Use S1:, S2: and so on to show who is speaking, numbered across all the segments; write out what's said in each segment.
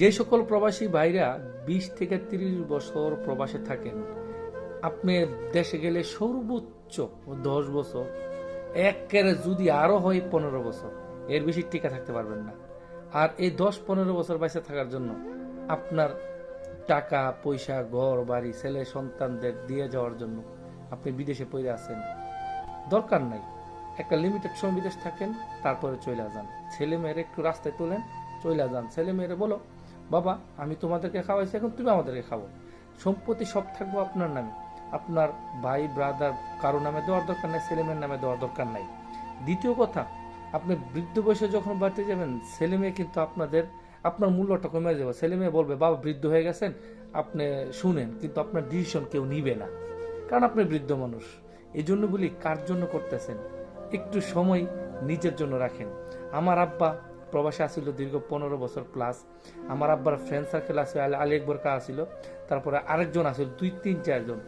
S1: যে সকল প্রবাসী ভাইরা 20 থেকে 30 বছর প্রবাসে থাকেন, আপনি দেশে গেলে সর্বোচ্চ 10 বছর, একেবারে যদি আরো হয় 15 বছর, এর বেশি টিকে থাকতে পারবেন না। আর এই 10-15 বছর বাইসে থাকার জন্য আপনার টাকা পয়সা, ঘর বাড়ি, ছেলে সন্তানদের দিয়ে যাওয়ার জন্য আপনি বিদেশে পড়ে আছেন, দরকার নাই। একটা লিমিটেড সময় বিদেশ থাকেন, তারপরে চলে যান। ছেলে মেয়েরে একটু রাস্তায় তোলেন, চলে যান। ছেলে মেয়েরে বলো, বাবা আমি তোমাদেরকে খাওয়াইছি, এখন তুমি আমাদেরকে খাবো। সম্পত্তি সব থাকবো আপনার নামে, আপনার ভাই ব্রাদার কারো নামে দেওয়ার দরকার নাই, ছেলে মেয়ের নামে দেওয়ার দরকার নাই। দ্বিতীয় কথা, আপনি বৃদ্ধ বয়সে যখন বাড়িতে যাবেন, ছেলে মেয়ে কিন্তু আপনার মূল্যটা কমে যাবে। ছেলে মেয়ে বলবে, বাবা বৃদ্ধ হয়ে গেছেন, আপনি শুনেন, কিন্তু আপনার ডিসিশন কেউ নিবে না, কারণ আপনি বৃদ্ধ মানুষ। এই জন্য বলি, কার জন্য করতেছেন, একটু সময় নিজের জন্য রাখেন। আমার আব্বা প্রবাসে আসিল দীর্ঘ 15 বছর প্লাস। আমার আব্বার ফ্রেন্ড সার্কেল আছে, আলী একবার কা আসিল, তারপরে আরেকজন আসিল, 2-3-4 জন,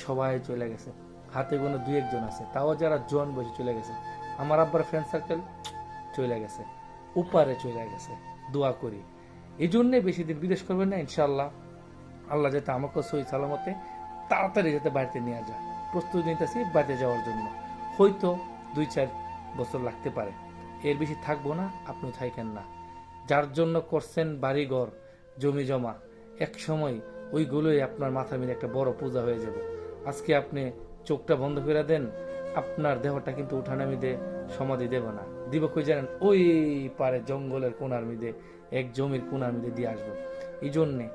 S1: সবাই চলে গেছে। হাতে গোনা 2-1 জন আছে, তাও যারা জন বসে চলে গেছে। আমার আব্বার ফ্রেন্ড সার্কেল চলে গেছে, উপারে চলে গেছে। দোয়া করি, এই জন্যে বেশি দিন বিদেশ করবেন না ইনশাল্লাহ। আল্লাহ যাতে আমাকে সহি সালামতে তাড়াতাড়ি যাতে বাড়িতে নিয়ে যায়, প্রস্তুতি নিতেছি বাড়িতে যাওয়ার জন্য। হয়তো 2-4 বছর লাগতে পারে, এর বেশি থাকবো না, আপনিও থাকেন না। যার জন্য করছেন বাড়িঘর জমি জমা, এক সময় ওইগুলোই আপনার মাথার মধ্যে একটা বড় পূজা হয়ে যাবে। আজকে আপনি চোখটা বন্ধ করে দেন, আপনার দেহটা কিন্তু উঠানের মধ্যে সমাধি দেব না, দিব কই জানেন, ওই পারে জঙ্গলের কোনার মধ্যে, এক জমির কোনার মধ্যে দিয়ে আসবো। এই জন্যে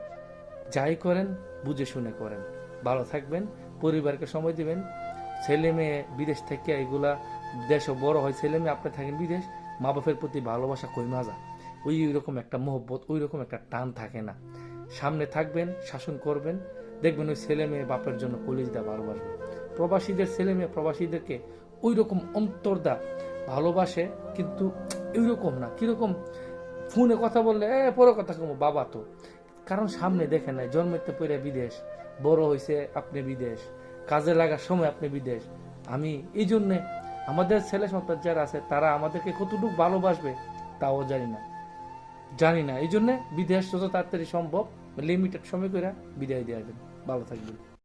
S1: যাই করেন বুঝে শুনে করেন, ভালো থাকবেন, পরিবারকে সময় দিবেন। ছেলে মেয়ে বিদেশ থেকে এগুলা, দেশও বড় হয়, ছেলে মেয়ে আপনি থাকেন বিদেশ, মা বাপের প্রতি ভালোবাসা কই মাজা, ওই রকম একটা মহব্বত, ওই রকম একটা টান থাকে না। সামনে থাকবেন, শাসন করবেন, দেখবেন ওই ছেলে মেয়ে বাপের জন্য কলিজা ভালোবাসবে। প্রবাসীদের ছেলে মেয়ে প্রবাসীদেরকে ওই রকম অন্তর্দা ভালোবাসে, কিন্তু ওই রকম না, কিরকম ফোনে কথা বললে পরে কথা কমো বাবা তো, কারণ সামনে দেখেন নাই, জন্মেতে পড়ে বিদেশ, বড় হয়েছে আপনি বিদেশ, কাজে লাগার সময় আপনি বিদেশ। আমি এই জন্যে আমাদের ছেলে সন্তান যারা আছে তারা আমাদেরকে কতটুকু ভালোবাসবে তাও জানি না। এই জন্যে বিদেশ যত তাড়াতাড়ি সম্ভব লিমিটেড সময় করে বিদায় দেওয়া যাবে। ভালো থাকবেন।